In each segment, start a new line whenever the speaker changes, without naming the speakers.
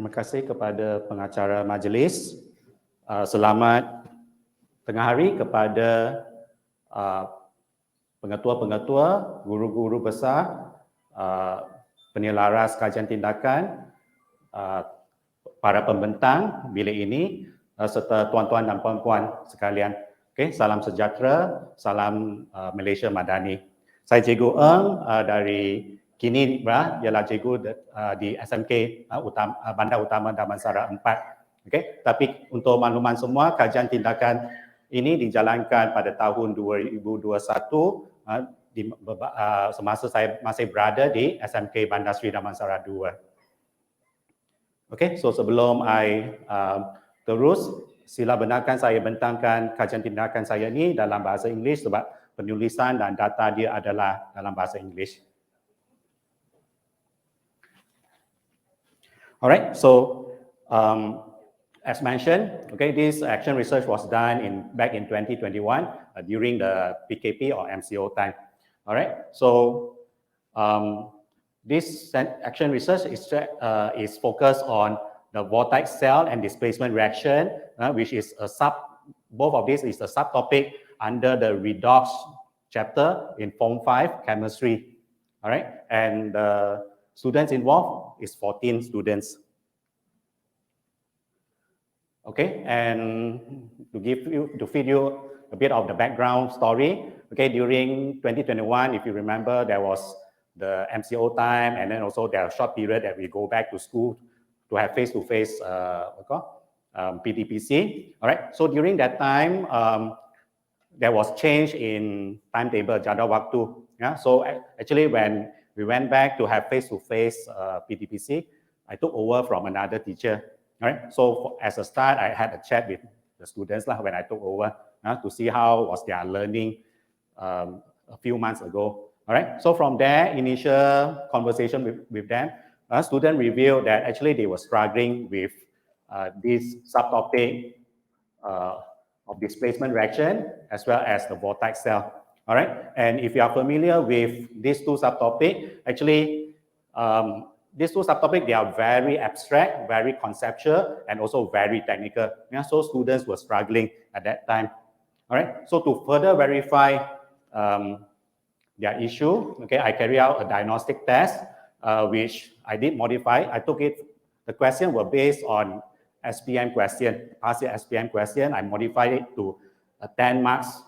Terima kasih kepada pengacara majlis. Selamat tengah hari kepada pengetua-pengetua, guru-guru besar, penyelaras kajian tindakan, para pembentang bilik ini, serta tuan-tuan dan puan-puan sekalian. Okay, salam sejahtera, salam Malaysia Madani. Saya Cikgu Eng dari kini ialah cikgu di SMK Bandar Utama Damansara 4. Okay, tapi untuk makluman semua, kajian tindakan ini dijalankan pada tahun 2021 semasa saya masih berada di SMK Bandar Seri Damansara 2. Okay, so sebelum I terus, sila benarkan saya bentangkan kajian tindakan saya ini dalam bahasa Inggeris sebab penulisan dan data dia adalah dalam bahasa Inggeris. Alright, so as mentioned, okay, this action research was done back in 2021 during the PKP or MCO time. Alright, so this action research is focused on the vortex cell and displacement reaction, which is both of these is a subtopic under the redox chapter in Form 5 chemistry. Alright, and students involved is 14 students. Okay, and to feed you a bit of the background story. Okay, during 2021, if you remember, there was the MCO time, and then also there are short period that we go back to school to have face-to-face PTPC. All right, so during that time, there was change in timetable, jadual waktu. Yeah, so actually when we went back to have face-to-face PTPC, I took over from another teacher. All right, so as a start, I had a chat with the students when I took over to see how was their learning a few months ago. All right, so from there, initial conversation with them, student revealed that actually they were struggling with this subtopic of displacement reaction as well as the vortex cell. All right, and if you are familiar with these two subtopics, actually these two subtopics, they are very abstract, very conceptual, and also very technical. Yeah, so students were struggling at that time. All right, so to further verify their issue, okay, I carry out a diagnostic test, which I did modify. I took it, the question were based on SPM question, past year SPM question. I modified it to a 10 marks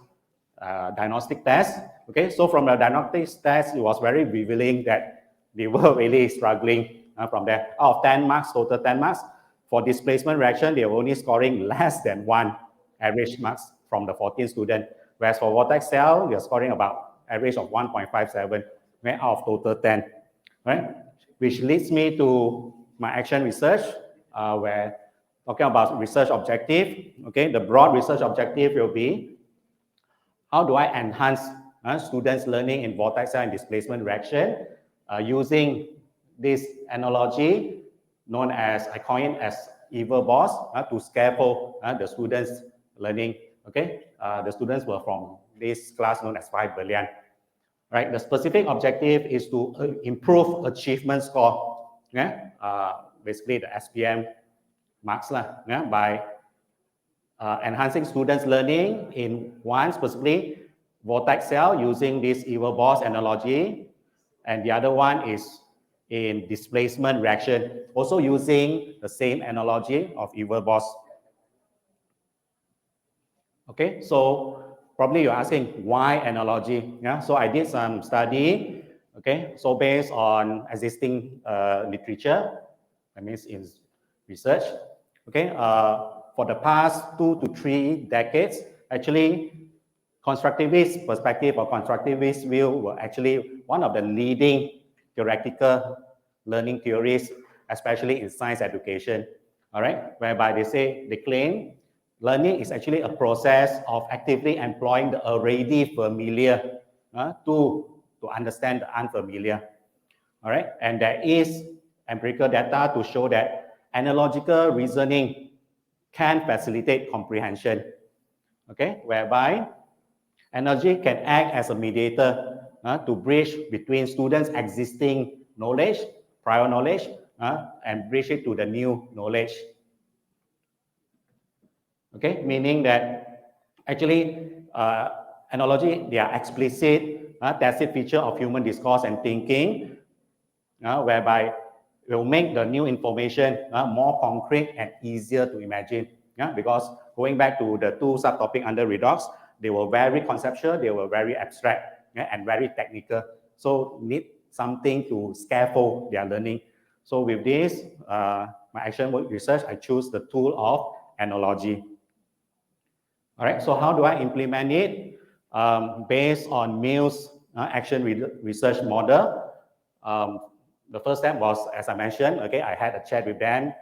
diagnostic test. Okay, so from the diagnostic test, it was very revealing that they were really struggling from there. Out of 10 marks, total 10 marks, for displacement reaction, they were only scoring less than 1 average marks from the 14 students. Whereas for vortex cell, they're scoring about average of 1.57 out of total 10. Right? Which leads me to my action research, where talking about research objective. Okay, the broad research objective will be, how do I enhance students' learning in vortex cell and displacement reaction using this analogy known as, I call it as evil boss, to scaffold the students' learning. Okay, the students were from this class known as 5 billion. Right, the specific objective is to improve achievement score. Yeah, basically the SPM marks by enhancing students' learning in one specifically vortex cell using this evil boss analogy, and the other one is in displacement reaction, also using the same analogy of evil boss. Okay, so probably you're asking why analogy? Yeah, so I did some study. Okay, so based on existing literature, that means in research. Okay, for the past 2 to 3 decades, actually, constructivist perspective or constructivist view were actually one of the leading theoretical learning theories, especially in science education. All right, whereby they claim learning is actually a process of actively employing the already familiar to understand the unfamiliar. All right, and there is empirical data to show that analogical reasoning can facilitate comprehension. Okay, whereby analogy can act as a mediator to bridge between students' existing knowledge, prior knowledge, and bridge it to the new knowledge. Okay, meaning that actually analogy, they are explicit, tacit feature of human discourse and thinking, whereby it will make the new information more concrete and easier to imagine. Because going back to the two subtopics under redox, they were very conceptual, they were very abstract, and very technical. So need something to scaffold their learning. So with this, my action work research, I choose the tool of analogy. All right, so how do I implement it? Based on Mill's action research model, the first step was, as I mentioned, okay, I had a chat with them,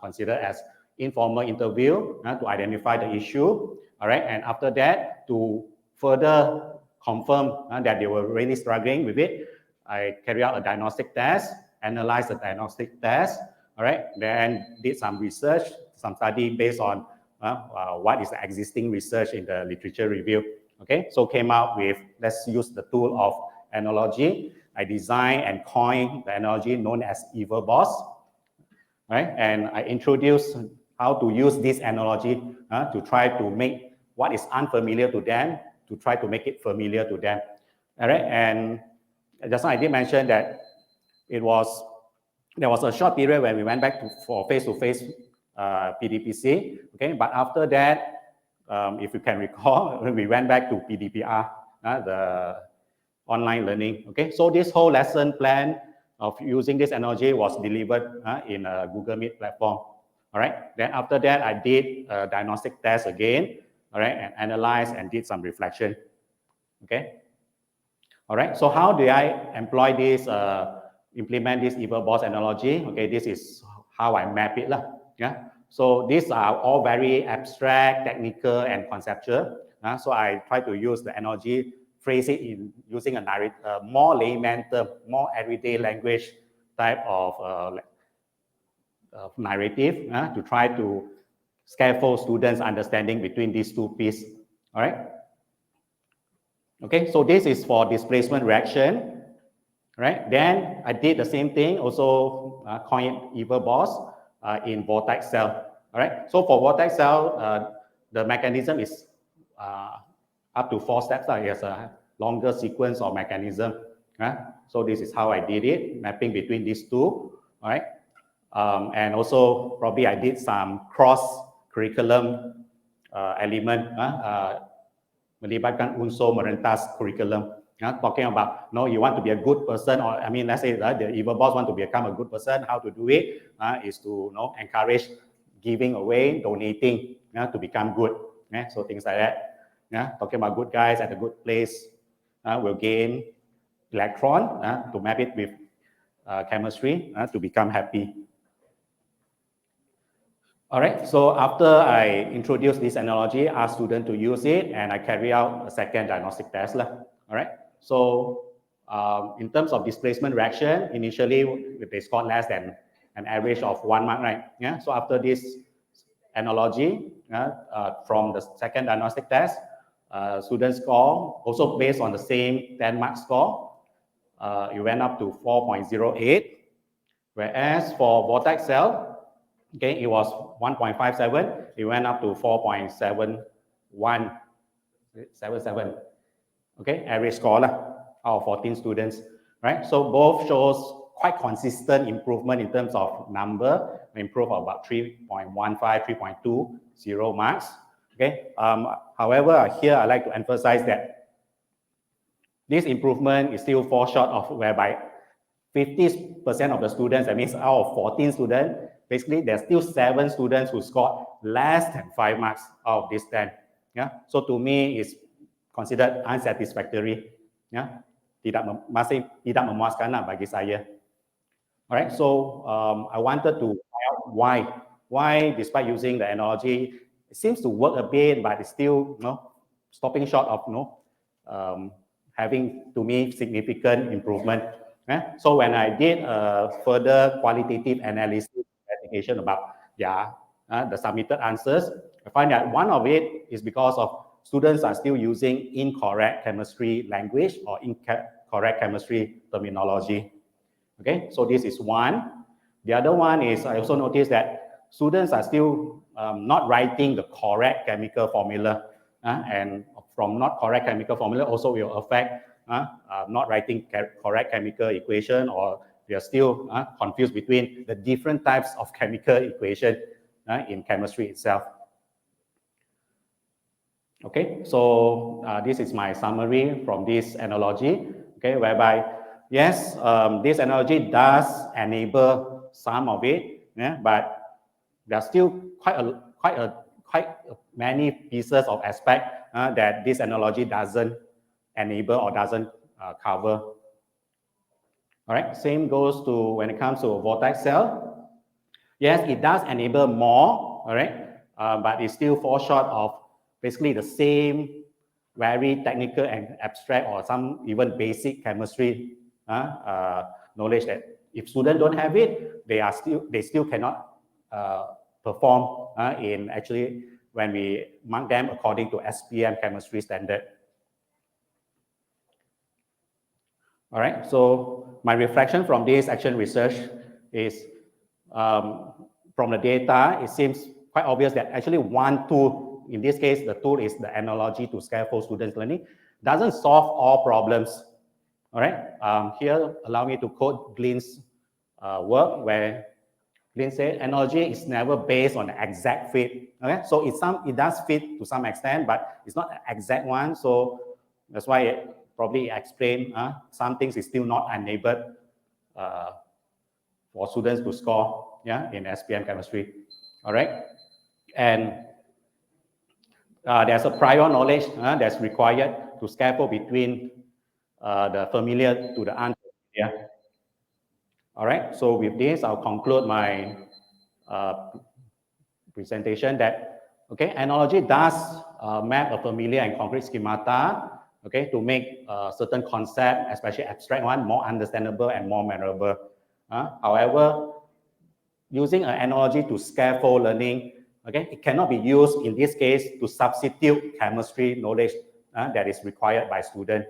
considered as informal interview to identify the issue. All right, and after that, to further confirm that they were really struggling with it, I carried out a diagnostic test, analyzed the diagnostic test. All right, then did some research, some study based on what is the existing research in the literature review. Okay, so came out with, let's use the tool of analogy. I designed and coined the analogy known as evil boss, right? And I introduced how to use this analogy to try to make what is unfamiliar to them, to try to make it familiar to them. All right, and just now I did mention that there was a short period when we went back for face-to-face PDPC, okay? But after that, if you can recall, we went back to PDPR, the online learning, okay? So this whole lesson plan of using this analogy was delivered in a Google Meet platform, all right? Then after that, I did a diagnostic test again, all right? And analyzed and did some reflection, okay? All right, so how do I employ this, implement this evil boss analogy? Okay, this is how I map it, yeah? So these are all very abstract, technical, and conceptual. So I try to use the analogy, phrase it in using a more layman term, more everyday language type of narrative to try to scaffold students' understanding between these two pieces. All right. Okay, so this is for displacement reaction. Right. Then I did the same thing, also coined evil boss in vortex cell. All right. So for vortex cell, the mechanism is up to 4 steps. It's a longer sequence of mechanism. So this is how I did it, mapping between these two. All right. And also probably I did some cross curriculum element, melibatkan unsur merentas curriculum. Talking about, you want to be a good person, or I mean, let's say the evil boss want to become a good person. How to do it is to encourage giving away, donating to become good. So things like that. Talking about good guys at a good place will gain electron to map it with chemistry to become happy. All right, so after I introduce this analogy, ask students to use it, and I carry out a second diagnostic test. All right, so in terms of displacement reaction, initially they scored less than an average of 1 mark, right? Yeah. So after this analogy, from the second diagnostic test, students score also based on the same 10-mark score. It went up to 4.08, whereas for vortex cell, okay, it was 1.57. It went up to 4.7177. Okay, average score out of 14 students, right? So both shows quite consistent improvement in terms of number, improve about 3.15, 3.20 marks. Okay. However, here I like to emphasize that this improvement is still fall short of whereby 50% of the students, that means out of 14 students, basically there's still 7 students who scored less than 5 marks out of this 10. Yeah. So to me, it's considered unsatisfactory. Yeah. Masih tidak memuaskan bagi saya. All right. So I wanted to find out why despite using the analogy, it seems to work a bit, but it's still stopping short of having, to me, significant improvement. So when I did further qualitative analysis investigation about the submitted answers, I find that one of it is because of students are still using incorrect chemistry language or incorrect chemistry terminology. Okay, so this is one. The other one is I also noticed that students are still not writing the correct chemical formula, and from not correct chemical formula also will affect not writing correct chemical equation, or we are still confused between the different types of chemical equation in chemistry itself. Okay, so this is my summary from this analogy, okay, whereby yes, this analogy does enable some of it, but there are still quite many pieces of aspect that this analogy doesn't enable or doesn't cover. All right, same goes to when it comes to a vortex cell. Yes, it does enable more, all right, but it still falls short of basically the same very technical and abstract or some even basic chemistry knowledge that if students don't have it, they still cannot perform in actually when we mark them according to SPM chemistry standard. All right, so my reflection from this action research is from the data, it seems quite obvious that actually one tool, in this case, the tool is the analogy to scaffold students' learning, doesn't solve all problems. All right, here allow me to quote Glyn's work, where Glyn said analogy is never based on the exact fit. Okay, so it does fit to some extent, but it's not an exact one. So that's why it probably explain some things is still not enabled for students to score in SPM chemistry. All right, and there's a prior knowledge that's required to scaffold between the familiar to the unfamiliar. All right, so with this, I'll conclude my presentation that, okay, analogy does map a familiar and concrete schemata, okay, to make certain concept, especially abstract one, more understandable and more memorable. However, using an analogy to scaffold learning, okay, it cannot be used in this case to substitute chemistry knowledge that is required by student.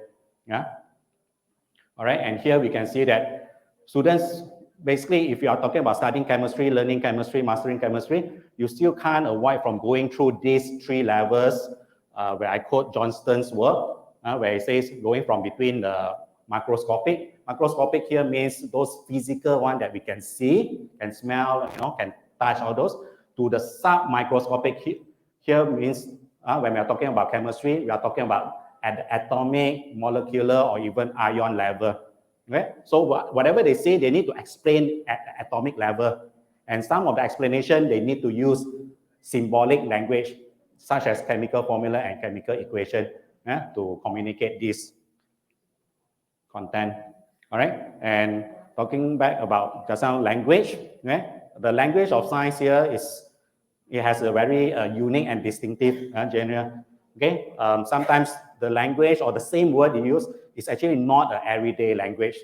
All right, and here we can see that students, basically, if you are talking about studying chemistry, learning chemistry, mastering chemistry, you still can't avoid from going through these three levels, where I quote Johnston's work, where he says going from between the macroscopic here means those physical one that we can see, can smell, can touch, all those, to the sub-microscopic here means when we are talking about chemistry, we are talking about at the atomic, molecular, or even ion level. Okay? So whatever they say, they need to explain at the atomic level. And some of the explanation, they need to use symbolic language, such as chemical formula and chemical equation, to communicate this content. All right, and talking back about just now language, the language of science here it has a very unique and distinctive genre. Okay, sometimes the language or the same word you use is actually not an everyday language.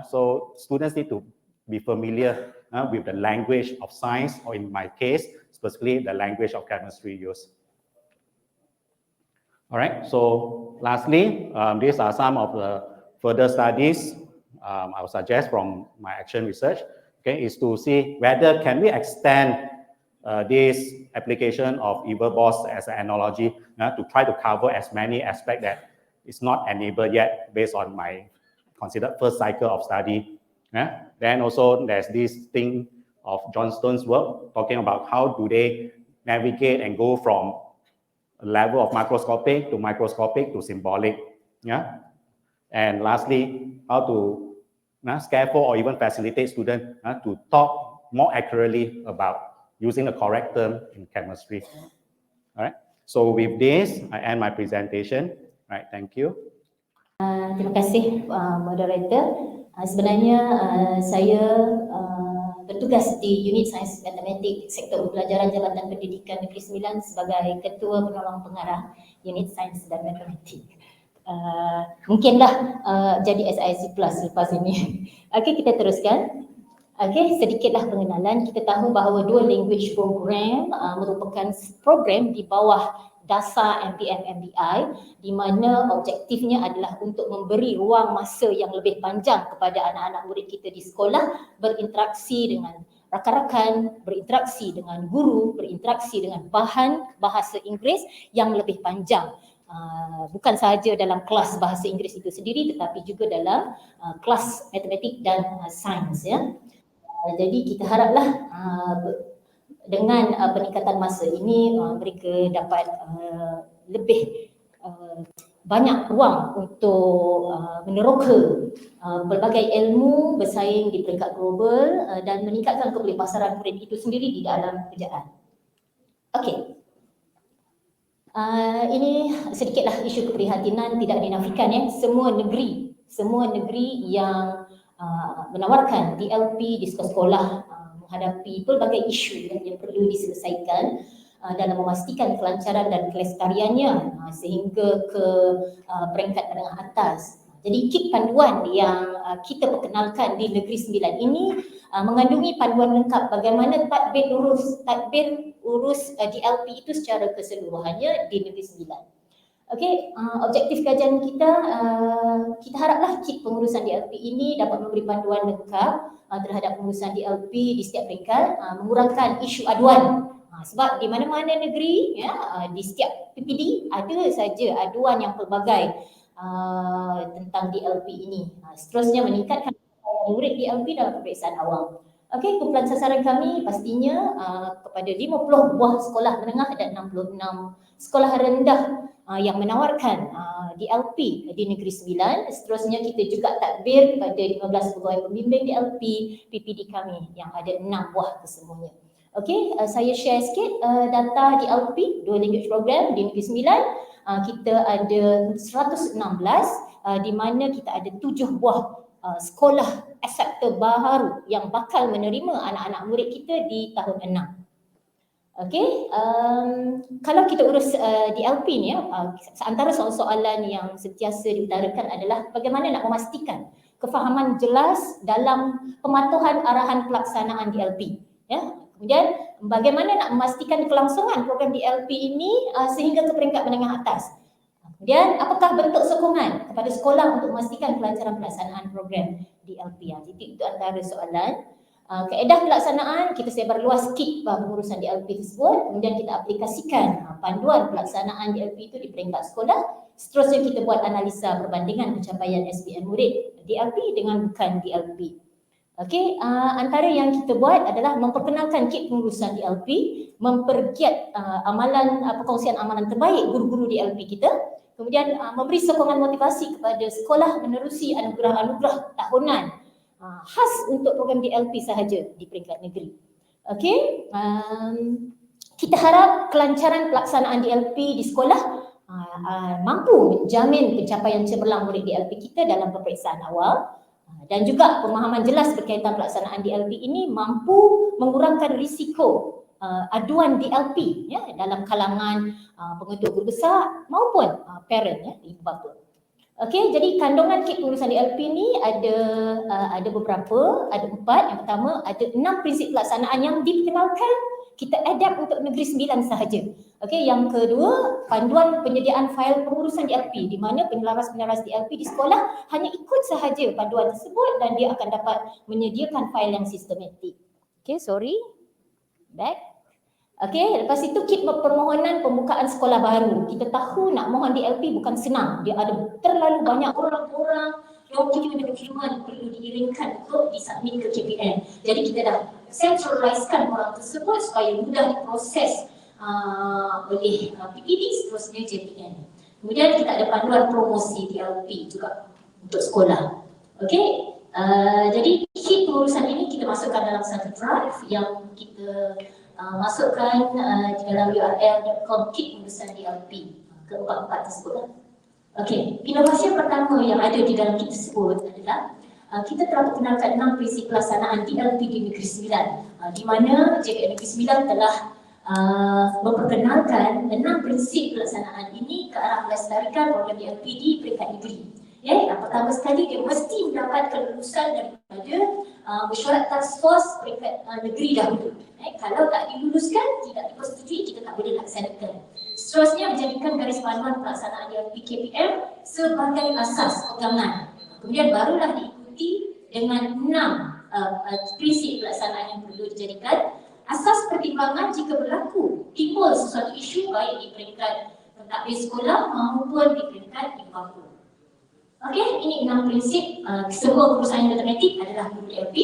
So students need to be familiar with the language of science, or in my case, specifically the language of chemistry used. All right, so lastly, these are some of the further studies I would suggest from my action research, okay, is to see whether can we extend this application of Everboss as an analogy to try to cover as many aspects that is not enabled yet based on my considered first cycle of study. Then also there's this thing of Johnston's work talking about how do they navigate and go from a level of macroscopic to symbolic. And lastly, how to scaffold or even facilitate students to talk more accurately about using the correct term in chemistry. All right. So with this, I end my presentation. All right. Thank you.
Terima kasih moderator. Sebenarnya saya bertugas di Unit Sains Matematik Sektor Pelajaran Jabatan Pendidikan Negeri Sembilan sebagai Ketua Penolong Pengarah Unit Sains dan Matematik. Mungkinlah jadi SIC Plus lepas ini. Okey, kita teruskan. Okey, sedikitlah pengenalan. Kita tahu bahawa dual language program merupakan program di bawah dasar MPM-MBI, di mana objektifnya adalah untuk memberi ruang masa yang lebih panjang kepada anak-anak murid kita di sekolah, berinteraksi dengan rakan-rakan, berinteraksi dengan guru, berinteraksi dengan bahan bahasa Inggeris yang lebih panjang. Bukan sahaja dalam kelas bahasa Inggeris itu sendiri, tetapi juga dalam kelas matematik dan sains, ya. Jadi kita haraplah dengan peningkatan masa ini mereka dapat lebih banyak ruang untuk meneroka pelbagai ilmu, bersaing di peringkat global dan meningkatkan kebolehpasaran murid itu sendiri di dalam kerjaan. Okey. Ini sedikitlah isu keprihatinan, tidak dinafikan, ya. Semua negeri yang menawarkan DLP di sekolah menghadapi pelbagai isu yang perlu diselesaikan dalam memastikan kelancaran dan kelestariannya sehingga ke peringkat menengah atas. Jadi kit panduan yang kita perkenalkan di Negeri Sembilan ini mengandungi panduan lengkap bagaimana tadbir urus DLP itu secara keseluruhannya di Negeri Sembilan. Okey, objektif kajian kita, kita haraplah kit pengurusan DLP ini dapat memberi panduan lengkap terhadap pengurusan DLP di setiap peringkat, mengurangkan isu aduan. Sebab di mana-mana negeri, ya, di setiap PPD ada saja aduan yang pelbagai tentang DLP ini. Seterusnya meningkatkan murid DLP dalam peperiksaan awal. Okey, kumpulan sasaran kami pastinya kepada 50 buah sekolah menengah dan 66 sekolah rendah yang menawarkan DLP di Negeri Sembilan. Seterusnya kita juga tadbir kepada 15 pegawai pembimbing DLP PPD kami yang ada 6 buah kesemuanya. Okey, saya share sikit data DLP Dual Language Program di Negeri Sembilan. Kita ada 116 di mana kita ada 7 buah sekolah acceptor baharu yang bakal menerima anak-anak murid kita di tahun 6. Okey, kalau kita urus DLP ni, antara soalan-soalan yang sentiasa diutarakan adalah bagaimana nak memastikan kefahaman jelas dalam pematuhan arahan pelaksanaan DLP, ya. Kemudian bagaimana nak memastikan kelangsungan program DLP ini sehingga ke peringkat menengah atas. Kemudian apakah bentuk sokongan kepada sekolah untuk memastikan kelancaran pelaksanaan program DLP. Jadi itu antara soalan. Kaedah pelaksanaan, kita sebar luas kit pengurusan DLP tersebut, kemudian kita aplikasikan panduan pelaksanaan DLP itu di peringkat sekolah. Seterusnya kita buat analisa perbandingan pencapaian SPM murid DLP dengan bukan DLP. Okey, antara yang kita buat adalah memperkenalkan kit pengurusan DLP, mempergiat perkongsian amalan terbaik guru-guru DLP kita, kemudian memberi sokongan motivasi kepada sekolah menerusi anugerah-anugerah tahunan khas untuk program DLP sahaja di peringkat negeri. Okey, kita harap kelancaran pelaksanaan DLP di sekolah mampu menjamin pencapaian cemerlang murid DLP kita dalam peperiksaan awal. Dan juga pemahaman jelas berkaitan pelaksanaan DLP ini mampu mengurangkan risiko aduan DLP, ya, dalam kalangan pengetua guru besar maupun parent, ya, ibu bapa. Okey, jadi kandungan kit pengurusan DLP ni ada beberapa, ada 4. Yang pertama, ada 6 prinsip pelaksanaan yang diperkenalkan, kita adapt untuk Negeri Sembilan sahaja. Okey, yang kedua, panduan penyediaan fail pengurusan DLP di mana penyelaras-penyelaras DLP di sekolah hanya ikut sahaja panduan tersebut dan dia akan dapat menyediakan fail yang sistematik. Okey, sorry. Back. Okey, lepas itu kit permohonan pembukaan sekolah baru. Kita tahu nak mohon DLP bukan senang. Dia ada terlalu banyak orang-orang, dokumen-dokumen perlu diirimkan untuk disubmit ke KPN. Jadi kita dah centralizekan orang tersebut supaya mudah diproses oleh PPD, seterusnya JPN. Kemudian kita ada panduan promosi DLP juga untuk sekolah. Okey, jadi kit pengurusan ini kita masukkan dalam satu drive yang kita masukkan di dalam url.com kit pengurusan DLP keempat-empat tersebut. Okey, inovasi yang pertama yang ada di dalam kit tersebut adalah kita telah perkenalkan 6 prinsip pelaksanaan DLP di Negeri Sembilan, di mana JPN Negeri Sembilan telah memperkenalkan 6 prinsip pelaksanaan ini ke arah melestarikan program DLP di peringkat negeri. Ya, yang pertama sekali dia mesti mendapat kelulusan daripada mesyuarat task force peringkat negeri dahulu. Kalau tak diluluskan, tidak dipersetujui, kita tak boleh laksanakan. Seterusnya dijadikan garis panduan pelaksanaan DLP KPM sebagai asas pegangan. Kemudian barulah diikuti dengan 6 prinsip pelaksanaan yang perlu dijadikan asas pertimbangan jika berlaku timbul sesuatu isu baik di peringkat pentadbir sekolah maupun di peringkat ibu bapa. Okey, ini 6 prinsip. Semua perusahaan matematik adalah guru DLP.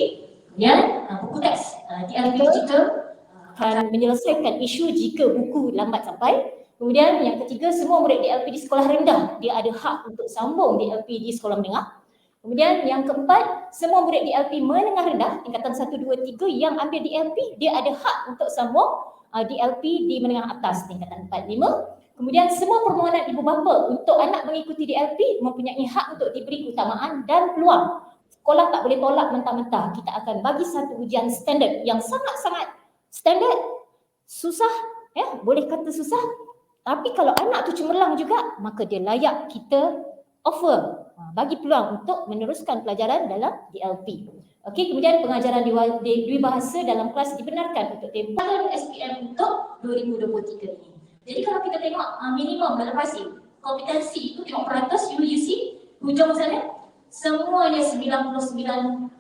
Kemudian buku teks DLP digital akan menyelesaikan isu jika buku lambat sampai. Kemudian yang ketiga, semua murid DLP di sekolah rendah dia ada hak untuk sambung DLP di sekolah menengah. Kemudian yang keempat, semua murid DLP menengah rendah tingkatan 1, 2, 3 yang ambil DLP dia ada hak untuk sambung DLP di menengah atas tingkatan 4, 5. Kemudian semua permohonan ibu bapa untuk anak mengikuti DLP mempunyai hak untuk diberi keutamaan dan peluang. Sekolah tak boleh tolak mentah-mentah. Kita akan bagi satu ujian standard yang sangat-sangat standard, susah, ya, boleh kata susah. Tapi kalau anak tu cemerlang juga, maka dia layak kita offer, bagi peluang untuk meneruskan pelajaran dalam DLP. Okey, kemudian pengajaran dua bahasa dalam kelas dibenarkan untuk tempoh SPM untuk 2023 ini. Jadi kalau kita tengok minimum dalam pasir, kompetensi itu tengok peratus you see hujung sana, semuanya 99%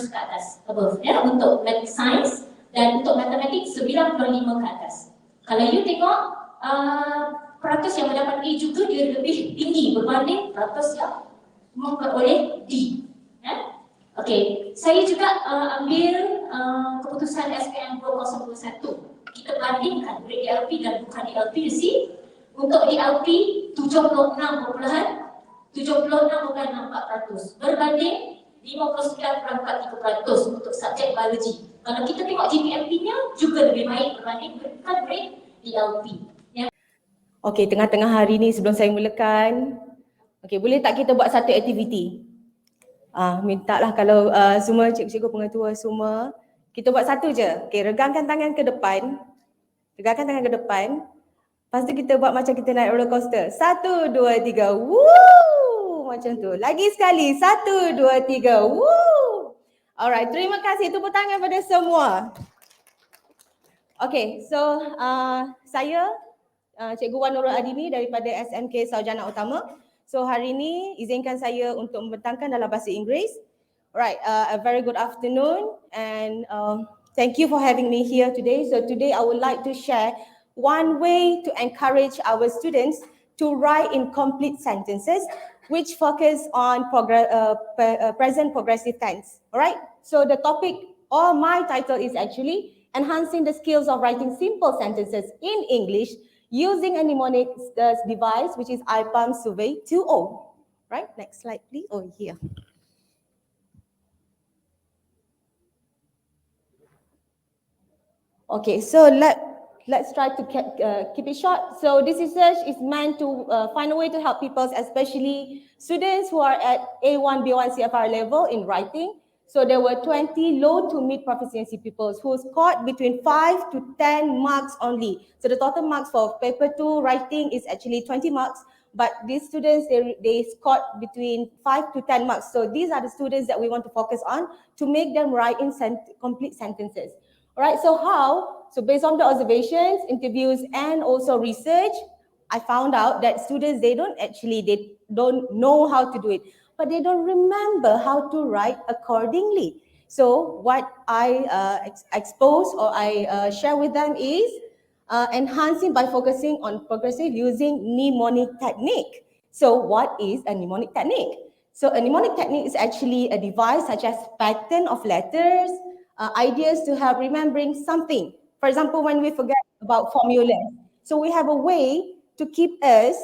ke atas above, ya, untuk math science dan untuk matematik 95 ke atas. Kalau you tengok peratus yang mendapat A juga dia lebih tinggi berbanding peratus yang memperoleh D. Ya? Okey, saya juga ambil keputusan SPM 2021. Kita bandingkan murid DLP dan bukan DLP, you see. Untuk DLP 76.64% berbanding 59.43% untuk subjek biologi. Kalau kita tengok GPMP-nya juga lebih baik berbanding murid DLP.
Okey, tengah-tengah hari ni sebelum saya mulakan, okey, boleh tak kita buat satu aktiviti? Mintalah kalau semua cikgu-cikgu pengetua semua, kita buat satu je. Okey, regangkan tangan ke depan. Regangkan tangan ke depan. Lepas tu kita buat macam kita naik roller coaster. 1, 2, 3. Woo! Macam tu. Lagi sekali. 1, 2, 3. Woo! Alright, terima kasih. Tepuk tangan pada semua. Okey, so saya Cikgu Wan Nurul Adini daripada SMK Sarjana Utama. So hari ini izinkan saya untuk membentangkan dalam bahasa Inggeris. Alright, a very good afternoon and thank you for having me here today. So today I would like to share one way to encourage our students to write in complete sentences which focus on present progressive tense. Alright, so the topic or my title is actually enhancing the skills of writing simple sentences in English using a mnemonic device which is IPAM Survey 2.0. Right, next slide please. Oh, here. Okay, so let's try to keep it short. So this research is meant to find a way to help people, especially students who are at A1, B1 CFR level in writing. So there were 20 low to mid proficiency pupils who scored between 5 to 10 marks only. So the total marks for paper 2 writing is actually 20 marks, but these students, they scored between 5 to 10 marks. So these are the students that we want to focus on to make them write in complete sentences. All right, so how? So based on the observations, interviews, and also research, I found out that students, they don't know how to do it, but they don't remember how to write accordingly. So what I expose or I share with them is enhancing by focusing on progressive using mnemonic technique. So what is a mnemonic technique? So a mnemonic technique is actually a device such as pattern of letters, ideas to help remembering something. For example, when we forget about formulas. So we have a way to keep us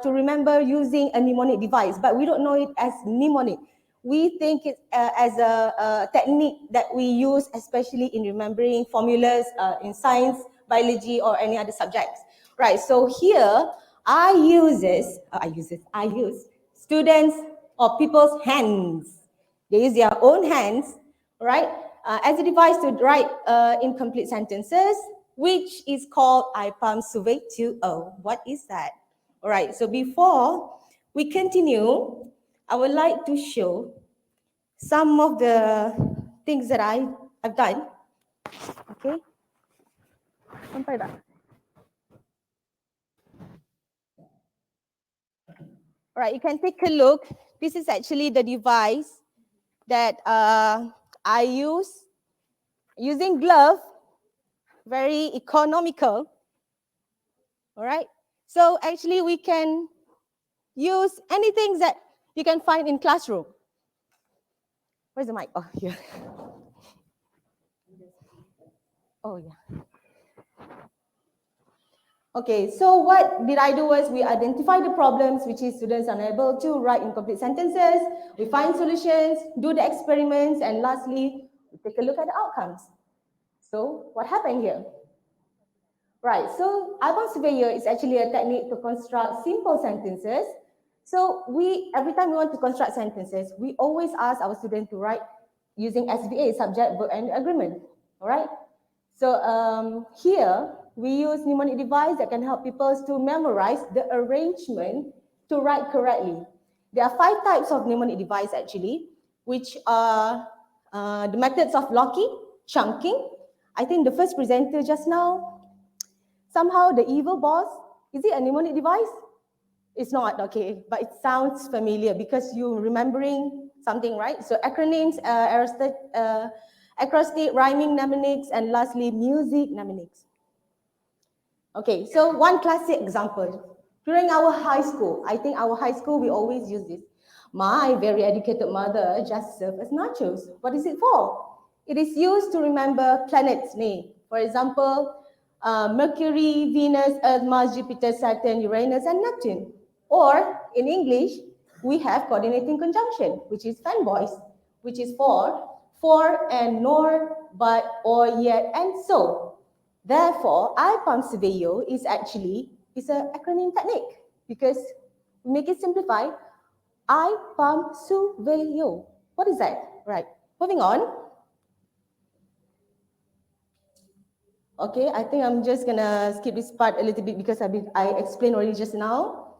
to remember using a mnemonic device, but we don't know it as mnemonic. We think it as a technique that we use especially in remembering formulas in science, biology, or any other subjects. Right, so here I use students or people's hands. They use their own hands, right, as a device to write incomplete sentences, which is called IPAM Survey 2.0. What is that? All right, so before we continue, I would like to show some of the things that I've done. Okay. Sampai tak? All right, you can take a look. This is actually the device that I use using glove, very economical. All right, so actually we can use anything that you can find in classroom. Where's the mic? Oh, here. Oh, yeah. Okay, so what did I do was we identify the problems, which is students are unable to write incomplete sentences, we find solutions, do the experiments, and lastly, we take a look at the outcomes. So what happened here? Right, so outcome surveyor is actually a technique to construct simple sentences. So every time we want to construct sentences, we always ask our students to write using SVA, subject, verb, and agreement. All right. So here we use mnemonic device that can help people to memorize the arrangement to write correctly. There are 5 types of mnemonic device actually, which are the methods of locking, chunking. I think the first presenter just now, somehow the evil boss, is it a mnemonic device? It's not, okay, but it sounds familiar because you're remembering something, right? So acronyms, acrostic, rhyming mnemonics, and lastly, music mnemonics. Okay, so one classic example. During our high school, I think our high school, we always use this. My very educated mother just served as nachos. What is it for? It is used to remember planets' name. For example, Mercury, Venus, Earth, Mars, Jupiter, Saturn, Uranus, and Neptune. Or in English, we have coordinating conjunction, which is fanboys, which is for and nor, but, or, yet, and so. Therefore, IPAM Surveyor is actually an acronym technique because we make it simplified. IPAM Surveyor. What is that? Right. Moving on. Okay, I think I'm just gonna skip this part a little bit because I explained already just now,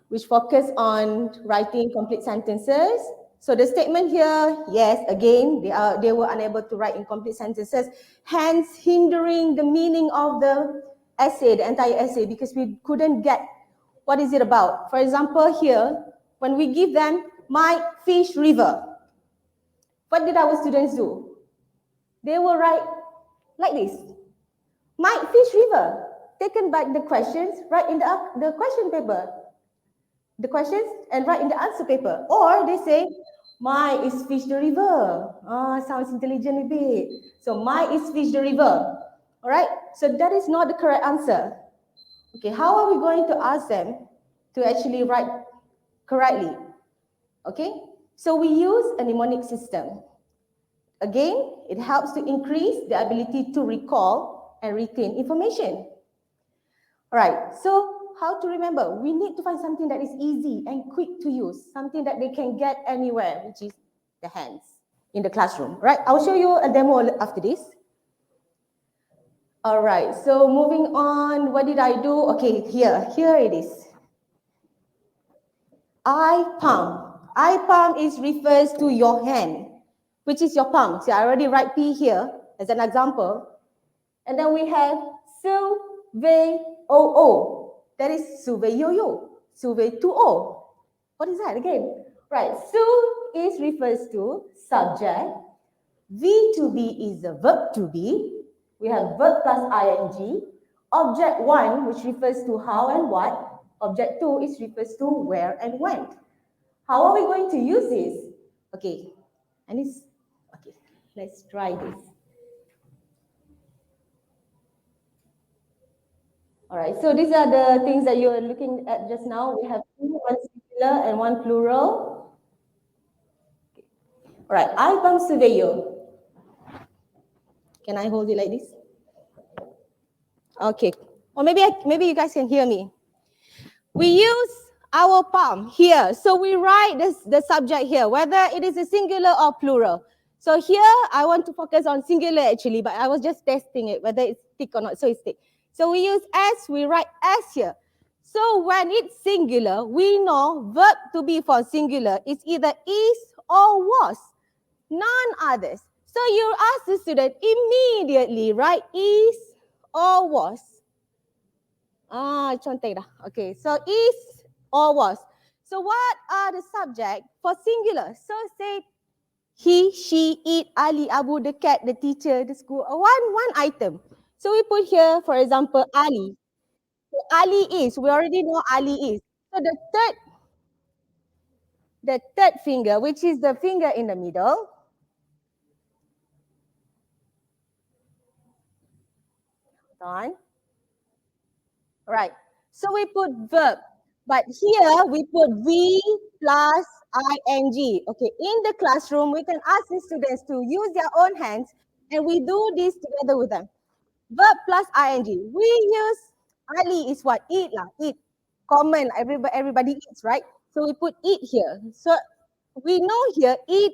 which focus on writing complete sentences. So the statement here, yes, again, they were unable to write incomplete sentences, hence hindering the meaning of the essay, the entire essay, because we couldn't get what is it about. For example, here, when we give them my fish river, what did our students do? They will write like this. My fish river, taken back the questions, write in the question paper. The questions and write in the answer paper. Or they say, my is fish the river. Sounds intelligent a bit. So my is fish the river. All right, so that is not the correct answer. Okay, how are we going to ask them to actually write correctly? Okay, so we use a mnemonic system. Again, it helps to increase the ability to recall and retain information. All right, so how to remember? We need to find something that is easy and quick to use, something that they can get anywhere, which is the hands in the classroom. Right, I'll show you a demo after this. All right, so moving on, what did I do? Okay, here it is. IPalm. IPalm refers to your hand, which is your palm. So I already write P here as an example. And then we have Survey-o-o. That is survey-yo-yo, survey-to-o. What is that again? Right, su refers to subject. V to be is the verb to be. We have verb plus ing. Object 1, which refers to how and what. Object 2 refers to where and when. How are we going to use this? Okay, let's try this. All right, so these are the things that you're looking at just now. We have two, one singular and one plural. Okay. All right, IPalm Surveyor. Can I hold it like this? Okay, or maybe you guys can hear me. We use our palm here. So we write the subject here, whether it is a singular or plural. So here, I want to focus on singular actually, but I was just testing it, whether it's thick or not. So it's thick. So we use S, we write S here. So when it's singular, we know verb to be for singular is either is or was, none others. So you ask the student immediately, right? Is or was. Contek dah. Okay, so is or was. So what are the subject for singular? So say he, she, it, Ali, Abu, the cat, the teacher, the school, one item. So we put here, for example, Ali. So Ali is, we already know Ali is. So the third finger, which is the finger in the middle, on. Right. So we put verb, but here we put V plus ing. Okay, in the classroom, we can ask the students to use their own hands and we do this together with them. Verb plus ing. We use Ali is what? Eat lah, eat. Common, everybody eats, right? So we put eat here. So we know here eat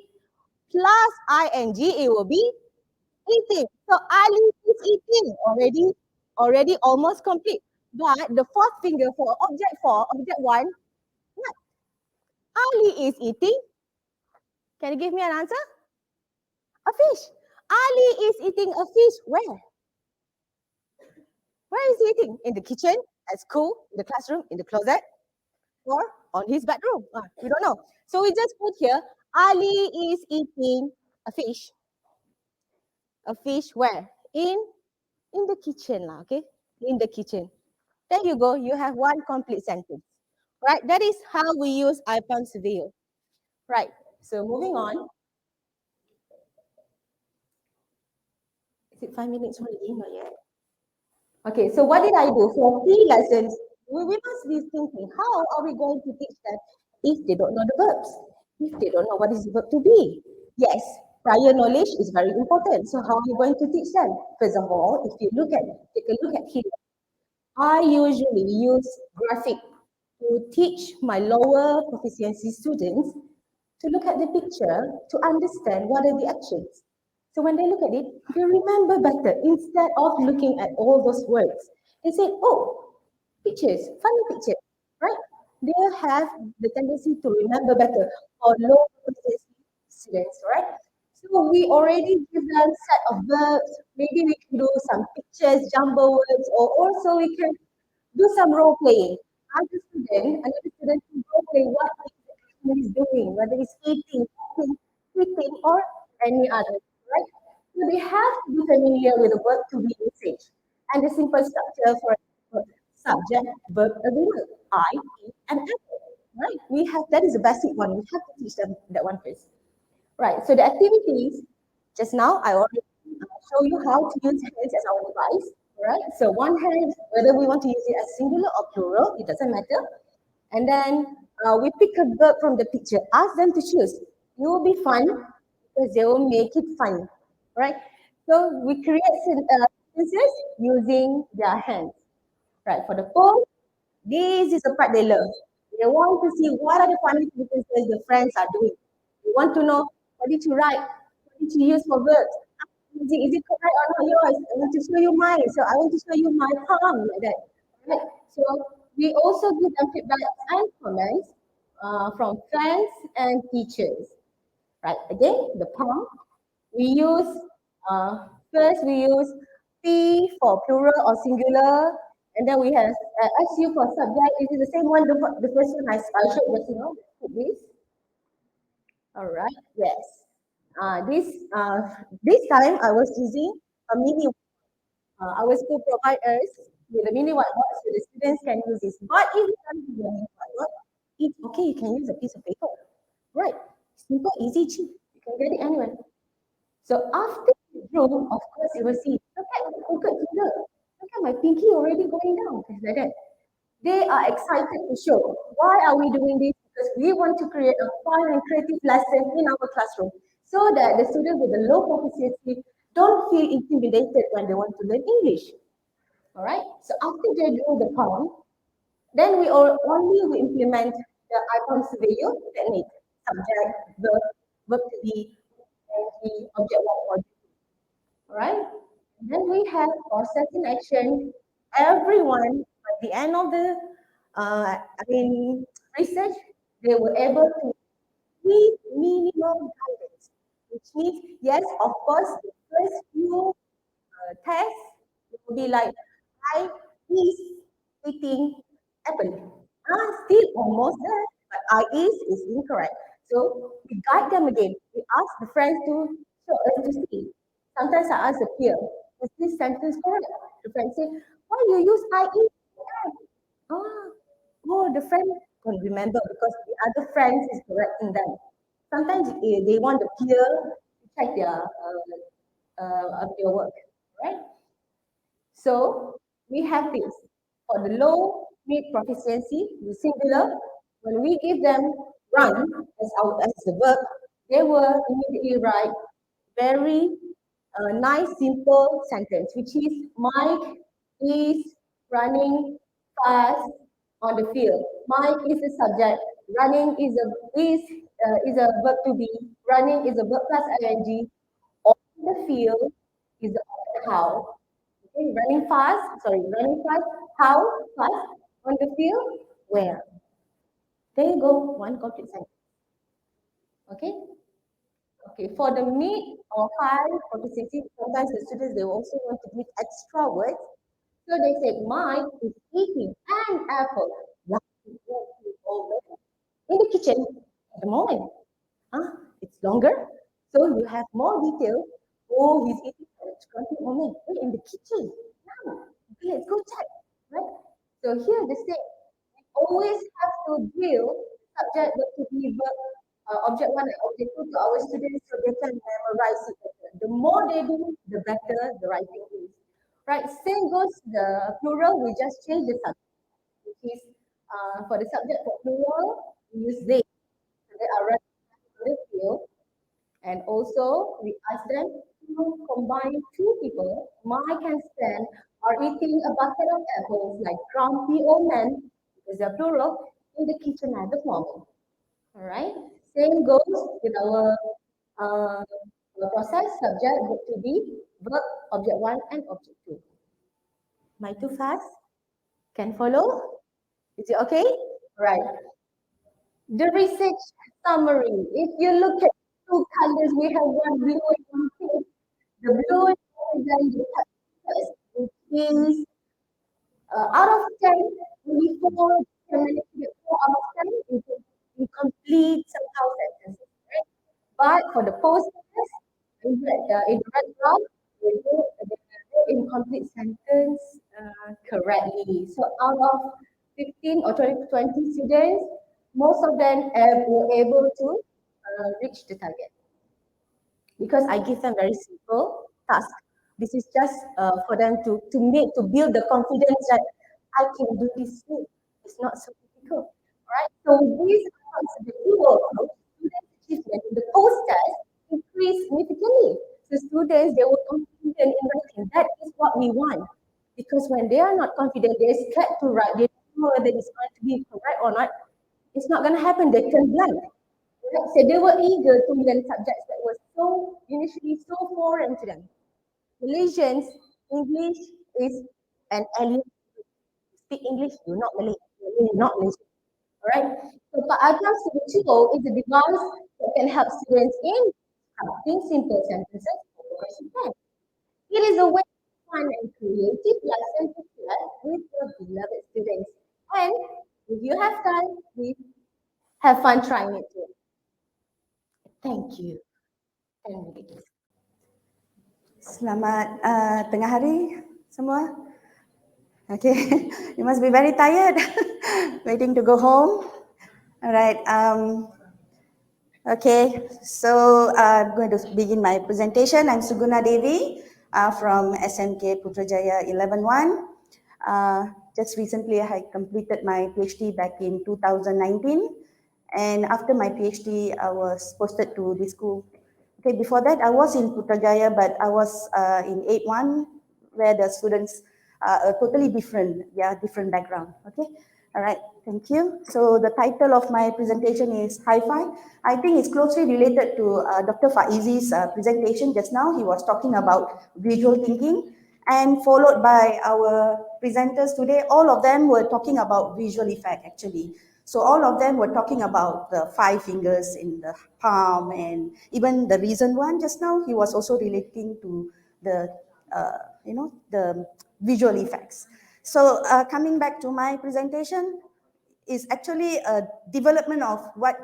plus ing, it will be eating. So Ali is eating already almost complete. But the fourth finger for object 4, object 1, what? Ali is eating. Can you give me an answer? A fish. Ali is eating a fish. Where? Where is he eating? In the kitchen, at school, in the classroom, in the closet, or on his bedroom? We don't know. So we just put here, Ali is eating a fish. A fish where? In the kitchen lah, okay? In the kitchen. There you go, you have one complete sentence. Right, that is how we use IPAM Surveyor. Right, so moving on. Is it 5 minutes already? Not yet. Okay, so what did I do? For 3 lessons, we must be thinking, how are we going to teach them if they don't know the verbs? If they don't know what is the verb to be? Yes, prior knowledge is very important. So how are you going to teach them? First of all, if you take a look at here, I usually use graphic to teach my lower proficiency students to look at the picture to understand what are the actions. So when they look at it, they remember better instead of looking at all those words. They say, oh, pictures, funny picture, right? They have the tendency to remember better for low proficiency students, right? So we already give them set of verbs. Maybe we can do some pictures, jumble words, or also we can do some role playing. Another student can role play what he is doing, whether it's eating, walking, sleeping, or any other, right? So they have to be familiar with the verb to be usage and the simple structure for subject, verb, agreement, I, he, and am, right? We have, that is the basic one. We have to teach them that one first. Right, so the activities, just now I already show you how to use hands as our device, right? So one hand, whether we want to use it as singular or plural, it doesn't matter. And then we pick a verb from the picture, ask them to choose. It will be fun because they will make it fun, right? So we create sentences using their hands, right? For the poem, this is the part they love. They want to see what are the funny sentences the friends are doing. They want to know what did you write, what did you use for verbs. Is it correct or not yours? I want to show you mine, so I want to show you my palm like that. Right? So we also give them feedback and comments from friends and teachers. Right? Again, the palm. We use first we use P for plural or singular, and then we have SU for subject. Is it the same one? The first one I showed just now. This. All right. Yes. This time I was using a mini. Our school provides us with a mini whiteboard so the students can use this. But if you don't have a mini whiteboard, it's okay. You can use a piece of paper. Right. Simple, easy, cheap. You can get it anywhere. So after you drew, of course you will see, look at my crooked finger. Look at my pinky already going down. Just like that. They are excited to show. Why are we doing this? Because we want to create a fun and creative lesson in our classroom so that the students with a low proficiency don't feel intimidated when they want to learn English. All right. So after they do the poem, then we only implement the IPAM surveyor technique, subject, verb to be, and the object one. All right. Then we have process in action. Everyone at the end of the research, they were able to meet minimum guidance, which means yes, of course, the first few tests will be like, I is eating apple. Still almost there, but I is incorrect. So we guide them again. We ask the friends to show us to see. Sometimes I ask the peer, is this sentence correct? The friend say, why you use I is? Ah, oh, the friend can't remember because the other friends is correcting them. Sometimes they want the peer to check their work, right? So we have this. For the low mid proficiency, the singular, when we give them run as the verb, they will immediately write very nice simple sentence, which is Mike is running fast on the field. Mike is the subject. Running is a verb to be. Running is a verb plus ing. On the field is the object how. Okay, running fast. How fast? On the field? Where? There you go, one complete sentence. Okay? Okay, for the mid or high proficiency, sometimes the students they also want to give extra words. So they say, Mike is eating an apple. Like in the kitchen at the moment. It's longer. So you have more detail. Oh, he's eating a crunchy moment. In the kitchen. Now, okay, let's go check. Right? So here the same. We always have to drill subject verb to be verb, object one and object two to our students so they can memorize it better. The more they do, the better the writing is. Right? Same goes to the plural. We just change the subject, which is for the subject for plural, we use they. So they are running in the field. And also, we ask them to combine two people, Mike and Stan, are eating a bucket of apples like grumpy old men, because they're plural, in the kitchen at the moment. All right. Same goes with uh, our process, subject, verb to be, verb, object one, and object two. Am I too fast? Can follow? Is it okay? Right. The research summary. If you look at two colors, we have one blue and one pink. The blue represents the test, which is out of 10, only 4 can manage to get 4 out of 10 in complete somehow sentences, right? But for the post test, in the red round, we do the incomplete sentence correctly. So out of 15 or 20 students, most of them were able to reach the target because I give them very simple task. This is just for them to build the confidence that I can do this too. It's not so difficult, right? So these are the student achievement in the post test increase significantly. So students they were confident in writing. That is what we want, because when they are not confident, they're scared to write. They don't know whether it's going to be correct or not. It's not going to happen. They turn blank. Right? So they were eager to learn subjects that were so initially so foreign to them. Malaysians, English is an alien. You speak English, you're not Malay. You're not Malaysian. Alright? So Pak Studio 2 is a device that can help students in crafting simple sentences for question 10. It is a way fun and creative lesson to share with your beloved students. And if you have time, please have fun trying it too. Thank you. 10 minutes.
Selamat tengah hari semua. Okay, you must be very tired, waiting to go home. All right. Okay, so I'm going to begin my presentation. I'm Suguna Devi from SMK Putrajaya 11-1. Just recently, I completed my PhD back in 2019. And after my PhD, I was posted to this school. Okay, before that, I was in Putrajaya, but I was in 8-1, where the students are totally different, different background. Okay, all right, thank you. So the title of my presentation is Hi-Fi. I think it's closely related to Dr. Faizi's presentation just now. He was talking about visual thinking, and followed by our presenters today. All of them were talking about visual effect, actually. So all of them were talking about the 5 fingers in the palm, and even the recent one just now, he was also relating to the, the visual effects. So coming back to my presentation, is actually a development of what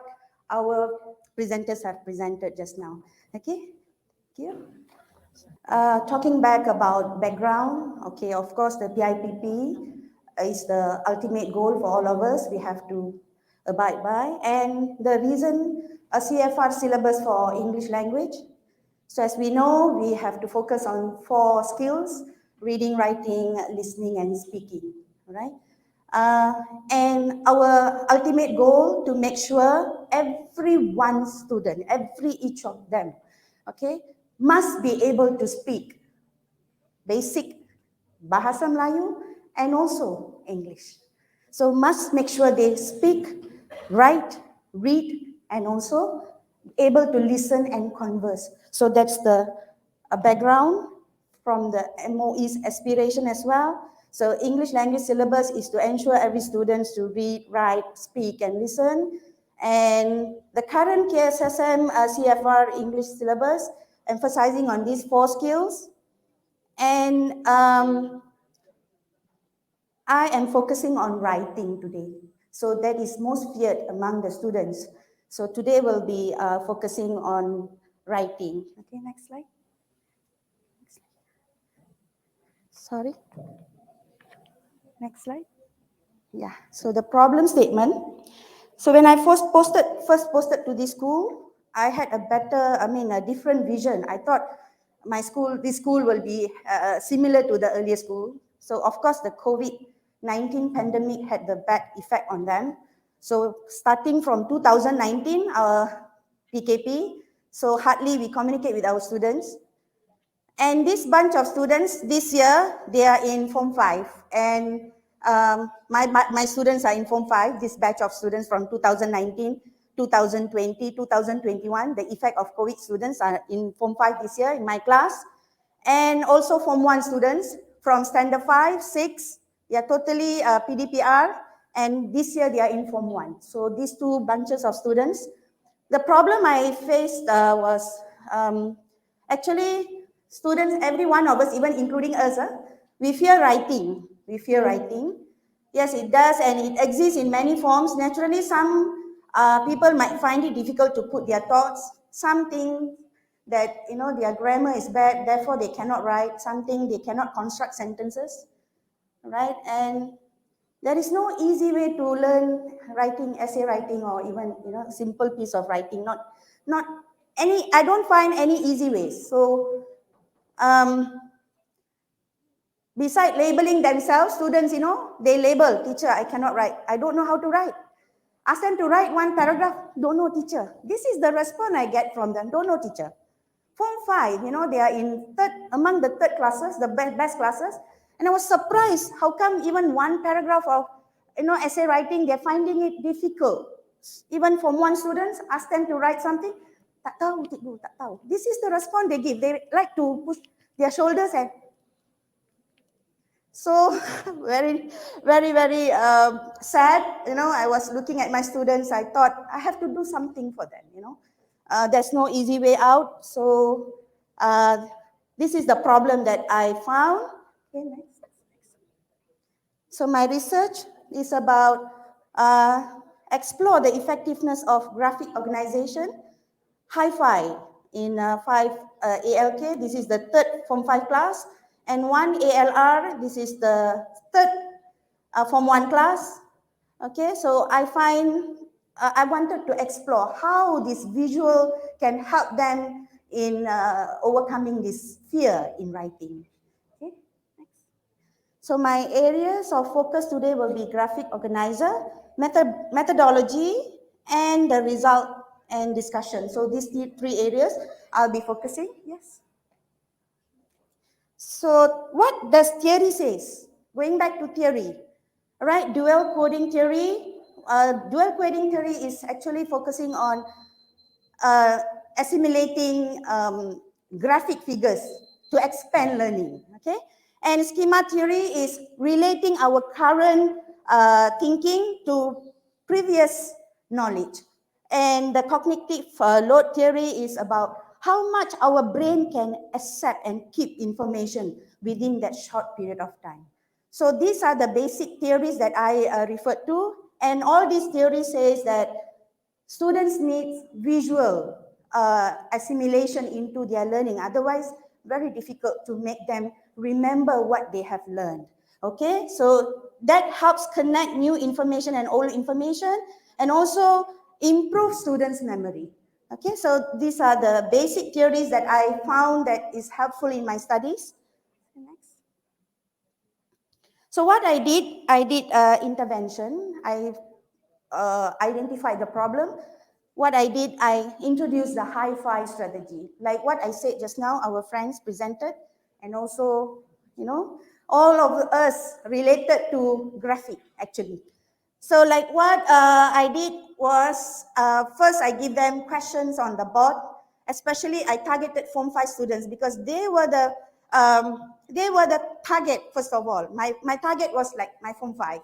our presenters have presented just now. Okay, thank you. Talking back about background, okay, of course the PIPP is the ultimate goal for all of us. We have to abide by, and the reason a CFR syllabus for English language. So as we know, we have to focus on 4 skills: reading, writing, listening, and speaking, right? And our ultimate goal to make sure every one student, each of them, okay, must be able to speak basic Bahasa Melayu and also English. So must make sure they speak, write, read, and also able to listen and converse. So that's the background from the MOE's aspiration as well. So English language syllabus is to ensure every student to read, write, speak, and listen. And the current KSSM CFR English syllabus emphasizing on these 4 skills. And I am focusing on writing today. So that is most feared among the students. So today we'll be focusing on writing. Okay, next slide. Sorry. Next slide. Yeah, so the problem statement. So when I first posted to this school, I had a different vision. I thought this school will be similar to the earlier school. So of course the COVID-19 pandemic had the bad effect on them. So starting from 2019, our PKP, so hardly we communicate with our students. And this bunch of students this year, they are in Form 5. And my students are in Form 5, this batch of students from 2019, 2020, 2021. The effect of COVID students are in Form 5 this year in my class. And also Form 1 students from Standard 5, 6, they are totally PDPR. And this year they are in Form 1. So these 2 bunches of students. The problem I faced was actually students, every one of us, even including us, we fear writing. We fear writing. Yes, it does, and it exists in many forms. Naturally, some people might find it difficult to put their thoughts. Some think that, their grammar is bad, therefore they cannot write. Something they cannot construct sentences, right? And there is no easy way to learn writing, essay writing, or even, simple piece of writing. Not any. I don't find any easy ways. So, beside labeling themselves, students, they label, teacher, I cannot write. I don't know how to write. Ask them to write 1 paragraph, don't know, teacher. This is the response I get from them, don't know, teacher. Form 5, they are in among the third classes, the best classes. And I was surprised, how come even 1 paragraph of, essay writing, they're finding it difficult. Even Form 1 students, ask them to write something, tak tahu, cikgu, tak tahu. This is the response they give. They like to push their shoulders and so very, very, very sad. I was looking at my students. I thought I have to do something for them. There's no easy way out. So this is the problem that I found. Okay, next. So my research is about explore the effectiveness of graphic organization, hi-fi in 5 ALK. This is the third Form 5 class. And 1 ALR, this is the third Form 1 class. Okay, so I wanted to explore how this visual can help them in overcoming this fear in writing. Okay, next. So my areas of focus today will be graphic organizer, methodology, and the result and discussion. So these 3 areas I'll be focusing. Yes. So what does theory says? Going back to theory, right? Dual coding theory. Dual coding theory is actually focusing on assimilating graphic figures to expand learning. Okay, and schema theory is relating our current thinking to previous knowledge. And the cognitive load theory is about how much our brain can accept and keep information within that short period of time. So these are the basic theories that I referred to. And all these theories says that students need visual assimilation into their learning. Otherwise, very difficult to make them remember what they have learned. Okay, so that helps connect new information and old information, and also improve students' memory. Okay, so these are the basic theories that I found that is helpful in my studies. Next. So what I did intervention. I identified the problem. What I did, I introduced the high-five strategy. Like what I said just now, our friends presented, and also, all of us related to graphic actually. So like what I did was, first I give them questions on the board, especially I targeted Form 5 students because they were the target first of all. My target was like my Form 5.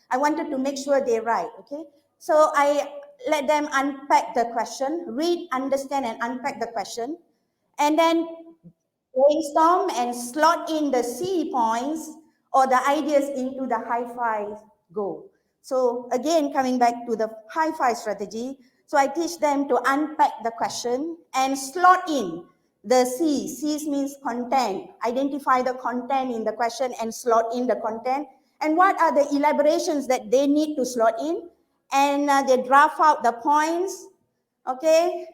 I wanted to make sure they write, okay? So I let them unpack the question, read, understand, and unpack the question, and then brainstorm and slot in the C points or the ideas into the high-five goal. So again, coming back to the high-five strategy, so I teach them to unpack the question and slot in the C. C's means content. Identify the content in the question and slot in the content. And what are the elaborations that they need to slot in? And they draft out the points, okay?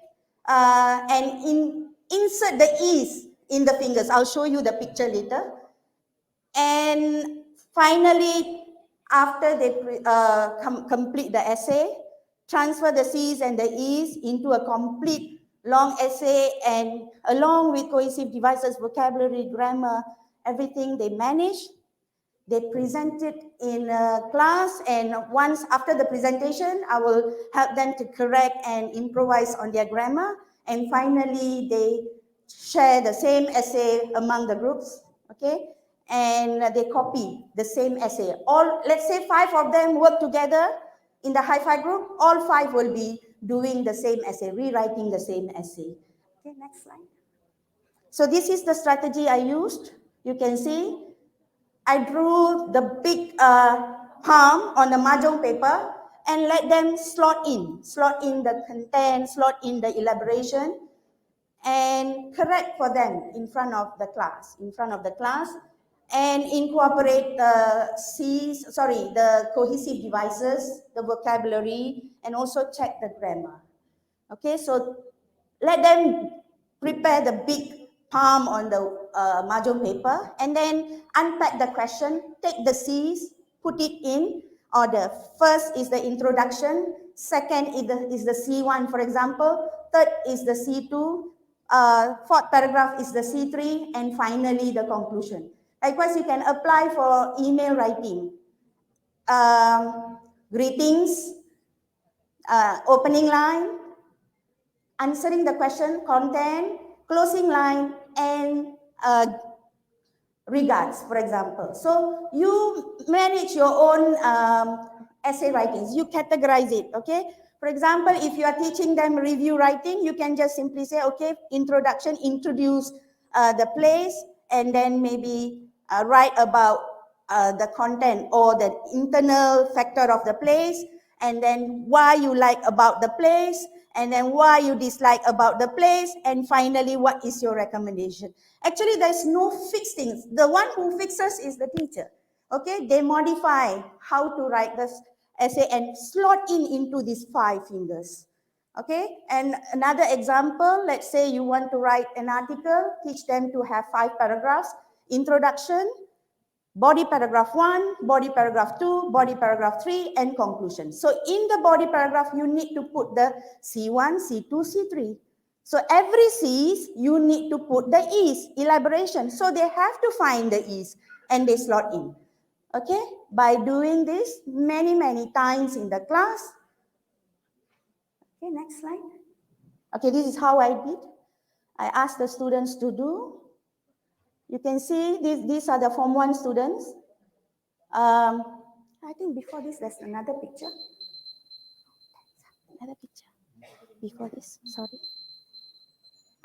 And insert the E's in the fingers. I'll show you the picture later. And finally, after they complete the essay, transfer the C's and the E's into a complete long essay, and along with cohesive devices, vocabulary, grammar, everything they manage. They present it in class, and once after the presentation, I will help them to correct and improvise on their grammar. And finally, they share the same essay among the groups, okay? And they copy the same essay. Let's say 5 of them work together in the high-five group, all 5 will be doing the same essay, rewriting the same essay. Okay, next slide. So this is the strategy I used. You can see I drew the big palm on the mahjong paper and let them slot in the content, slot in the elaboration, and correct for them in front of the class, and incorporate the cohesive devices, the vocabulary, and also check the grammar. Okay, so let them prepare the big palm on the mahjong paper, and then unpack the question, take the C's, put it in order. First is the introduction, second is the C1, for example, third is the C2, fourth paragraph is the C3, and finally the conclusion. Likewise, you can apply for email writing. Greetings, opening line, answering the question, content, closing line, and regards, for example. So you manage your own essay writings. You categorize it, okay? For example, if you are teaching them review writing, you can just simply say, okay, introduction, introduce the place, and then maybe write about the content or the internal factor of the place, and then why you like about the place, and then why you dislike about the place, and finally, what is your recommendation? Actually, there's no fixed things. The one who fixes is the teacher. Okay, they modify how to write this essay and slot into these 5 fingers. Okay, and another example, let's say you want to write an article, teach them to have 5 paragraphs, introduction, body paragraph 1, body paragraph 2, body paragraph 3, and conclusion. So in the body paragraph, you need to put the C1, C2, C3. So every C's, you need to put the E's, elaboration. So they have to find the E's and they slot in. Okay, by doing this many times in the class. Okay, next slide. Okay, this is how I did. I asked the students to do. You can see these are the Form 1 students. I think before this, there's another picture. Another picture. Before this, sorry.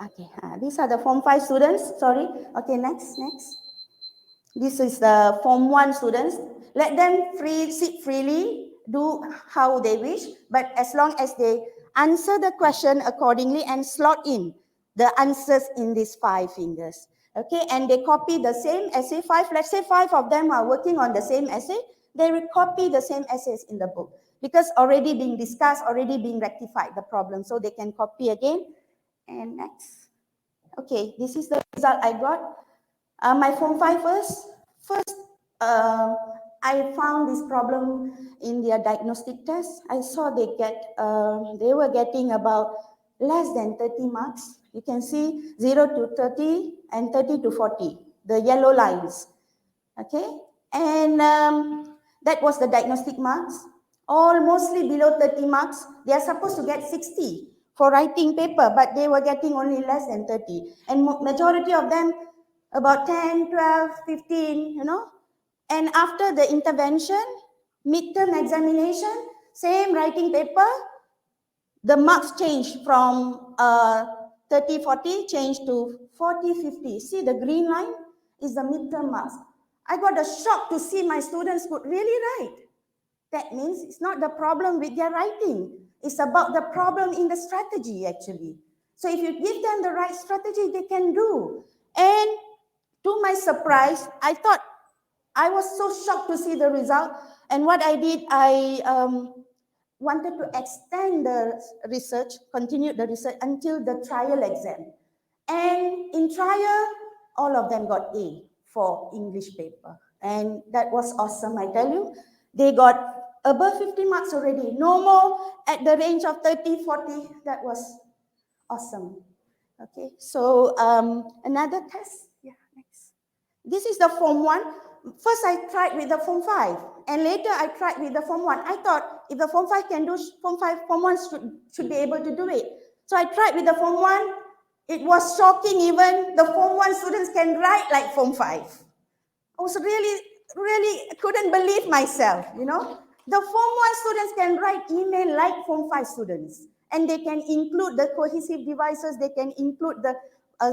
Okay, these are the Form 5 students, sorry. Okay, next. This is the Form 1 students. Let them sit freely. do how they wish, but as long as they answer the question accordingly and slot in the answers in these 5 fingers. Okay, and they copy the same essay, 5, let's say 5 of them are working on the same essay, they will copy the same essays in the book because already being discussed, already being rectified the problem, so they can copy again. And next. Okay, this is the result I got. My Form 5 first, I found this problem in their diagnostic test. I saw they were getting about less than 30 marks. You can see 0 to 30 and 30 to 40, the yellow lines. Okay, and that was the diagnostic marks. All mostly below 30 marks. They are supposed to get 60 for writing paper, but they were getting only less than 30. And majority of them about 10, 12, 15, you know. And after the intervention, midterm examination, same writing paper, the marks changed from 30, 40, changed to 40, 50. See the green line is the midterm marks. I got a shock to see my students could really write. That means it's not the problem with their writing. It's about the problem in the strategy actually. So if you give them the right strategy, they can do. And to my surprise, I was so shocked to see the result. And what I did, I wanted to extend the research, continue the research until the trial exam. And in trial, all of them got A for English paper. And that was awesome, I tell you. They got above 50 marks already. No more at the range of 30, 40. That was awesome. Okay, so another test. Yeah, next. This is the Form 1. First, I tried with the Form 5. And later, I tried with the Form 1. I thought if the Form 5 can do Form 5, Form 1 should be able to do it. So I tried with the Form 1. It was shocking, even the Form 1 students can write like Form 5. I was really couldn't believe myself, you know. The Form 1 students can write email like Form 5 students. And they can include the cohesive devices, they can include the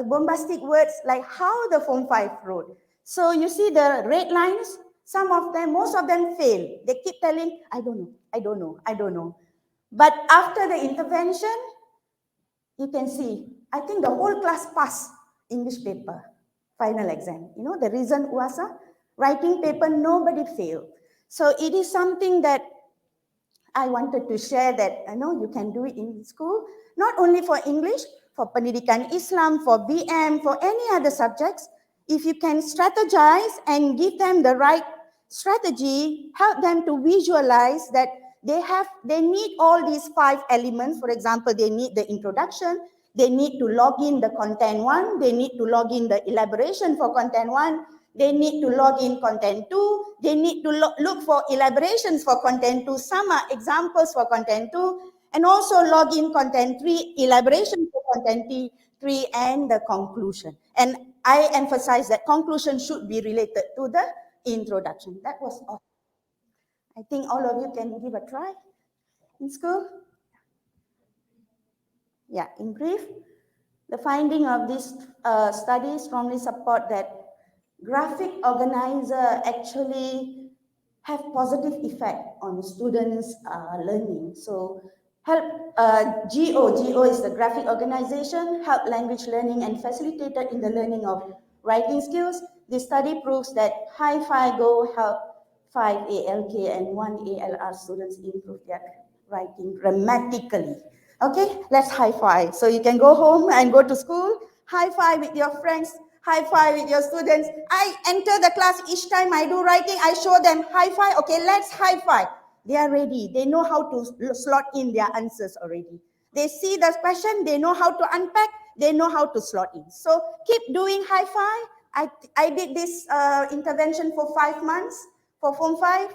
bombastic words like how the Form 5 wrote. So you see the red lines, some of them, most of them fail. They keep telling, I don't know, I don't know, I don't know. But after the intervention, you can see, I think the whole class passed English paper, final exam. You know, the reason was writing paper, nobody failed. So it is something that I wanted to share that, I know you can do it in school, not only for English, for Pendidikan Islam, for BM, for any other subjects. If you can strategize and give them the right strategy, help them to visualize that they need all these 5 elements. For example, they need the introduction, they need to log in the content 1, they need to log in the elaboration for content 1, they need to log in content 2, they need to look for elaborations for content 2, some are examples for content 2, and also log in content 3, elaboration for content 3, and the conclusion. And I emphasize that conclusion should be related to the introduction. That was awesome. I think all of you can give a try in school. Yeah, in brief, the finding of this study strongly support that graphic organizer actually have positive effect on students' learning. So help GO is the graphic organization, help language learning and facilitated in the learning of writing skills. This study proves that Hi-Fi Go help 5 ALK and 1 ALR students improve their writing dramatically. Okay, let's high-five. So you can go home and go to school, high-five with your friends, high-five with your students. I enter the class each time I do writing, I show them high-five. Okay, let's high-five. They are ready. They know how to slot in their answers already. They see the question, they know how to unpack, they know how to slot in. So keep doing high-five. I did this intervention for 5 months for Form 5.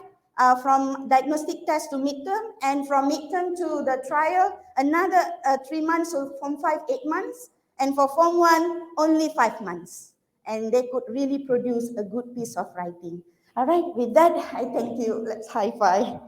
From diagnostic test to midterm, and from midterm to the trial, another 3 months, so Form 5, 8 months, and for Form 1, only 5 months. And they could really produce a good piece of writing. All right, with that, I thank you. Let's high five.